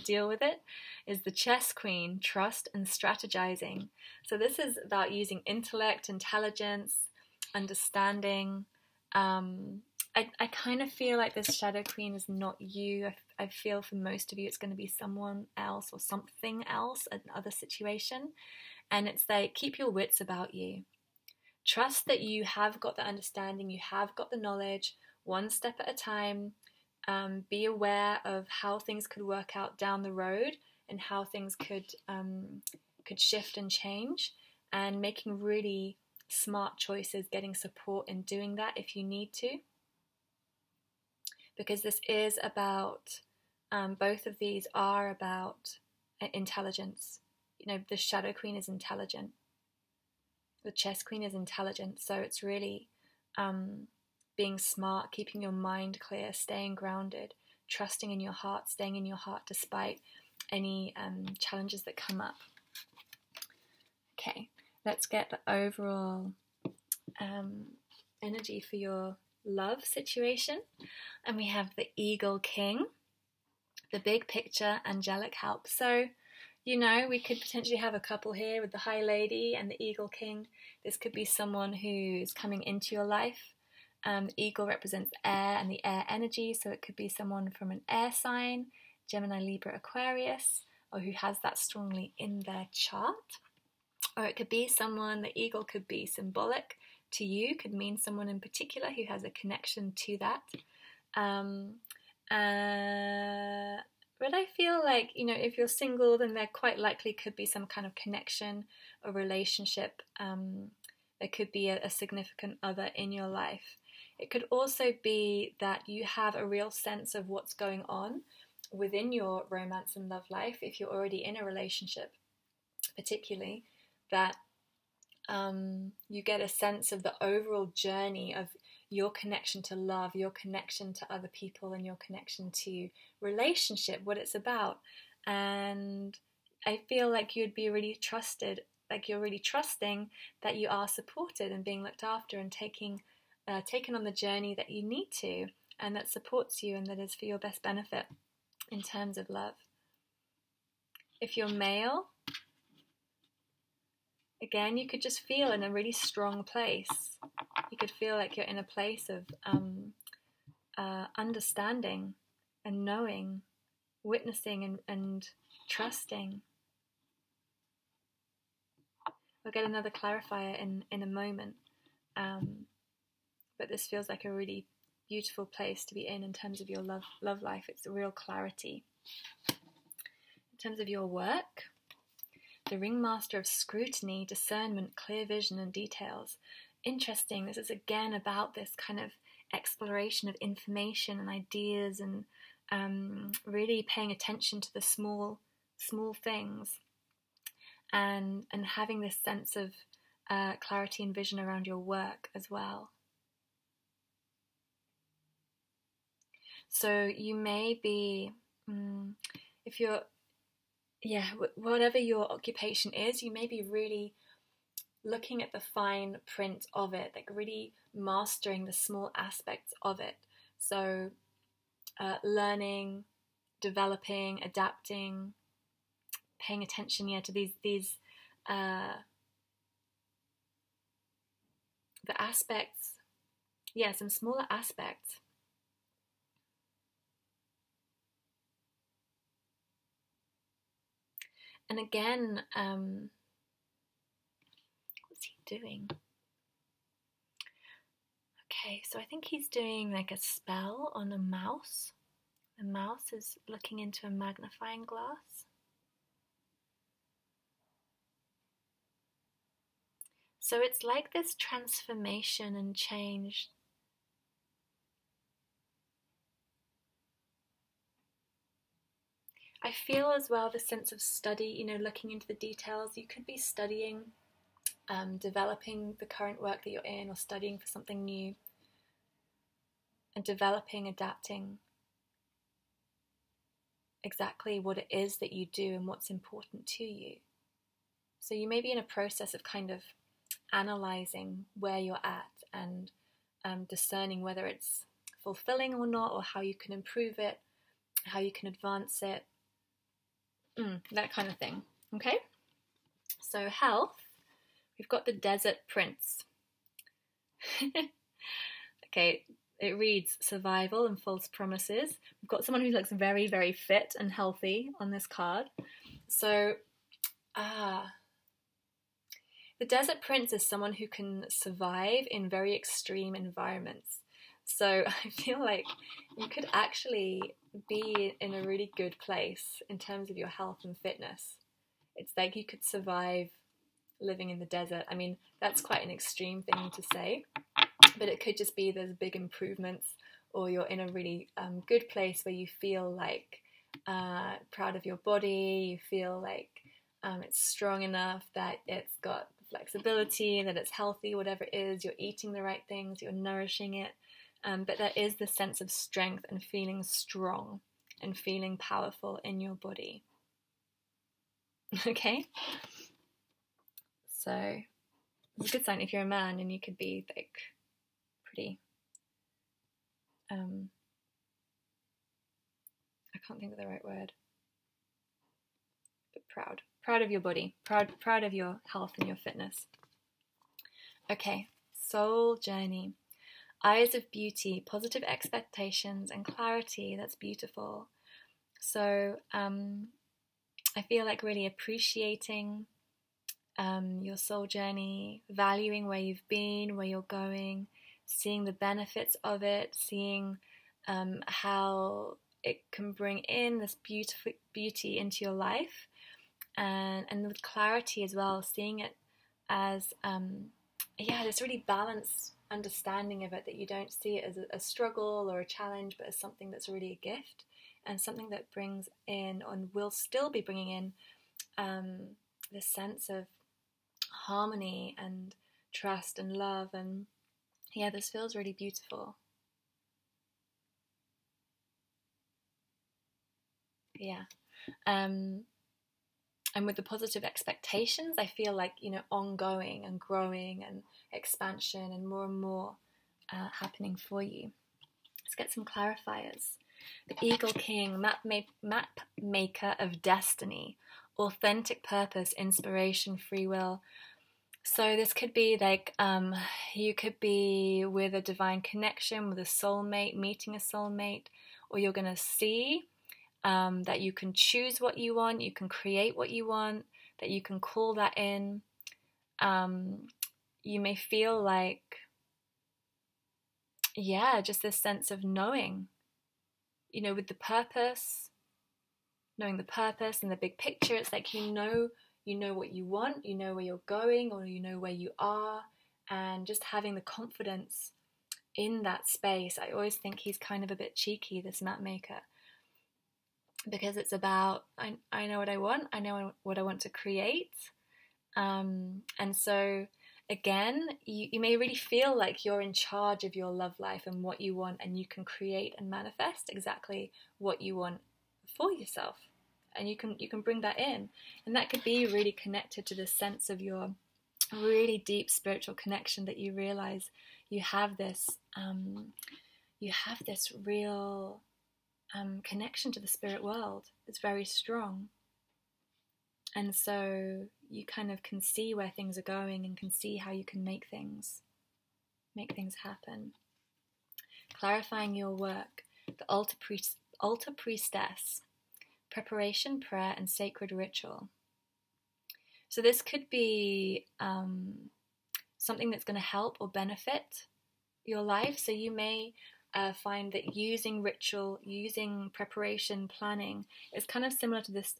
deal with it is the Chess Queen, trust and strategizing. So this is about using intellect, intelligence, understanding. I kind of feel like this Shadow Queen is not you. I feel for most of you it's going to be someone else or something else, another situation. And it's like, keep your wits about you. Trust that you have got the understanding, you have got the knowledge, one step at a time. Be aware of how things could work out down the road and how things could shift and change, and making really smart choices, getting support in doing that if you need to. Because this is about, both of these are about intelligence. You know, the Shadow Queen is intelligent. The Chess Queen is intelligent. So it's really being smart, keeping your mind clear, staying grounded, trusting in your heart, staying in your heart despite any challenges that come up. Okay, let's get the overall energy for your love situation. And we have the Eagle King, the big picture, angelic help. So, you know, we could potentially have a couple here with the High Lady and the Eagle King. This could be someone who's coming into your life. The eagle represents air and the air energy, so it could be someone from an air sign, Gemini, Libra, Aquarius, or who has that strongly in their chart. Or it could be someone, the eagle could be symbolic to you, could mean someone in particular who has a connection to that. But I feel like, you know, if you're single, then there quite likely could be some kind of connection or relationship. There could be a significant other in your life. It could also be that you have a real sense of what's going on within your romance and love life, if you're already in a relationship, particularly, that you get a sense of the overall journey of your connection to love, your connection to other people, and your connection to relationship, what it's about. And I feel like you'd be really trusted, like you're really trusting that you are supported and being looked after and taken on the journey that you need to, and that supports you and that is for your best benefit in terms of love. If you're male, again, you could just feel in a really strong place. You could feel like you're in a place of understanding and knowing, witnessing and trusting. We'll get another clarifier in a moment. But this feels like a really beautiful place to be in terms of your love life. It's a real clarity. In terms of your work, the Ringmaster of Scrutiny, discernment, clear vision and details. Interesting, this is again about this kind of exploration of information and ideas, and really paying attention to the small things, and having this sense of clarity and vision around your work as well. So you may be, if you're, whatever your occupation is, you may be really looking at the fine print of it, like really mastering the small aspects of it. So learning, developing, adapting, paying attention to these the aspects, some smaller aspects. And again, what's he doing? Okay, so I think he's doing like a spell on a mouse. The mouse is looking into a magnifying glass. So it's like this transformation and change. I feel as well the sense of study, looking into the details. You could be studying, developing the current work that you're in, or studying for something new, and developing, adapting exactly what it is that you do and what's important to you. So you may be in a process of kind of analysing where you're at and discerning whether it's fulfilling or not, or how you can improve it, how you can advance it, that kind of thing. Okay, so health, we've got the Desert Prince. Okay, it reads survival and false promises. We've got someone who looks very, very fit and healthy on this card. So, the Desert Prince is someone who can survive in very extreme environments. So I feel like you could actually be in a really good place in terms of your health and fitness. It's like you could survive living in the desert. I mean, that's quite an extreme thing to say, but it could just be there's big improvements, or you're in a really good place where you feel like proud of your body, you feel like it's strong enough that it's got flexibility, that it's healthy, whatever it is, you're eating the right things, you're nourishing it. But there is the sense of strength and feeling strong and feeling powerful in your body. Okay? So it's a good sign if you're a man, and you could be like pretty, I can't think of the right word, but proud of your body, proud of your health and your fitness. Okay, soul journey. Eyes of beauty, positive expectations and clarity. That's beautiful. So I feel like really appreciating your soul journey, valuing where you've been, where you're going, seeing the benefits of it, seeing how it can bring in this beautiful beauty into your life, and with clarity as well, seeing it as this really balanced understanding of it, that you don't see it as a struggle or a challenge, but as something that's really a gift, and something that brings in, and will still be bringing in, this sense of harmony and trust and love. And yeah, this feels really beautiful. Yeah. And with the positive expectations, I feel like, ongoing and growing and expansion and more happening for you. Let's get some clarifiers. The Eagle King, map maker of destiny, authentic purpose, inspiration, free will. So this could be like, you could be with a divine connection, with a soulmate, meeting a soulmate, or you're going to see that you can choose what you want, you can create what you want, that you can call that in. You may feel like, just this sense of knowing, with the purpose, knowing the purpose and the big picture. It's like you know what you want, you know where you're going, or you know where you are, and just having the confidence in that space. I always think he's kind of a bit cheeky, this map maker, because it's about, I know what I want, I know what I want to create. And so again, you may really feel like you're in charge of your love life and what you want, and you can create and manifest exactly what you want for yourself, and you can bring that in. And that could be really connected to the sense of your really deep spiritual connection, that you realize you have this real connection to the spirit world. It's very strong, and so you kind of can see where things are going and can see how you can make things happen. Clarifying your work. The altar priestess, preparation, prayer, and sacred ritual. So this could be something that's going to help or benefit your life. So you may find that using ritual, using preparation, planning is kind of similar to this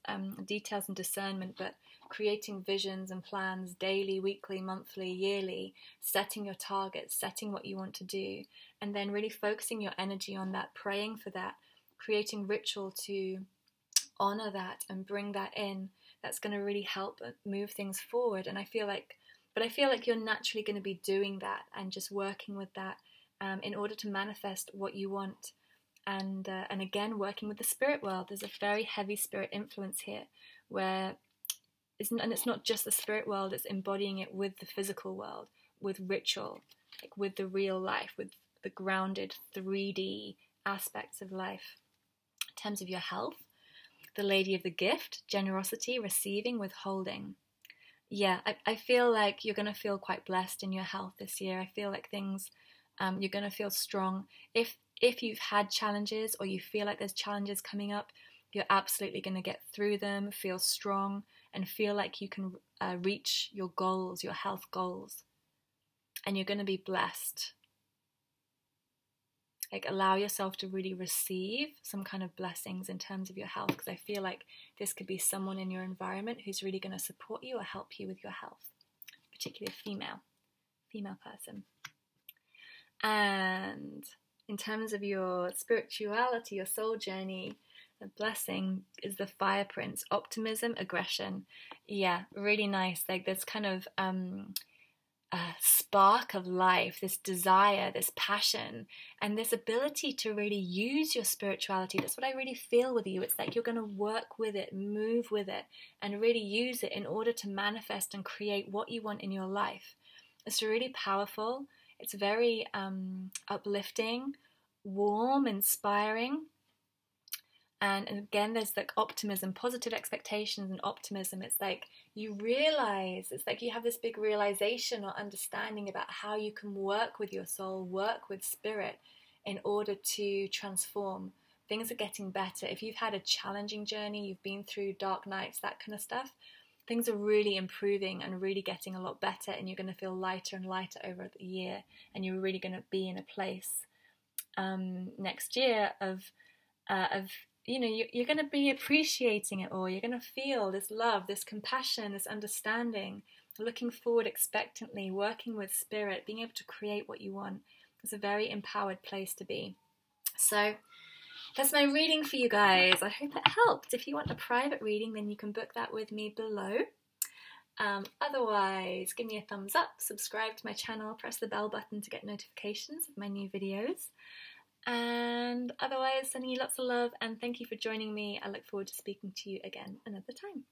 details and discernment, but creating visions and plans daily, weekly, monthly, yearly, setting your targets, setting what you want to do, and then really focusing your energy on that, praying for that, creating ritual to honor that and bring that in. That's going to really help move things forward. And I feel like you're naturally going to be doing that and just working with that in order to manifest what you want. And again, working with the spirit world. There's a very heavy spirit influence here, where it's not just the spirit world, it's embodying it with the physical world, with ritual, like with the real life, with the grounded 3D aspects of life. In terms of your health, the Lady of the Gift, generosity, receiving, withholding. Yeah, I feel like you're going to feel quite blessed in your health this year. I feel like things You're going to feel strong. If you've had challenges or you feel like there's challenges coming up, you're absolutely going to get through them, feel strong, and feel like you can reach your goals, your health goals. And you're going to be blessed. Like, allow yourself to really receive some kind of blessings in terms of your health, because I feel like this could be someone in your environment who's really going to support you or help you with your health, particularly a female person. And in terms of your spirituality, your soul journey, the blessing is the Fire Prince, optimism, aggression. Yeah, really nice. Like, this kind of spark of life, this desire, this passion, and this ability to really use your spirituality. That's what I really feel with you. It's like you're going to work with it, move with it, and really use it in order to manifest and create what you want in your life. It's really powerful. It's very uplifting, warm, inspiring. And again, there's like optimism, positive expectations and optimism. It's like you realize, it's like you have this big realization or understanding about how you can work with your soul, work with spirit in order to transform. Things are getting better. If you've had a challenging journey, you've been through dark nights, that kind of stuff, things are really improving and really getting a lot better, and you're going to feel lighter and lighter over the year, and you're really going to be in a place next year of you know, you're going to be appreciating it all. You're going to feel this love, this compassion, this understanding, looking forward expectantly, working with spirit, being able to create what you want. It's a very empowered place to be. So that's my reading for you guys. I hope it helped. If you want a private reading, then you can book that with me below. Otherwise, give me a thumbs up, subscribe to my channel, press the bell button to get notifications of my new videos. And otherwise, sending you lots of love, and thank you for joining me. I look forward to speaking to you again another time.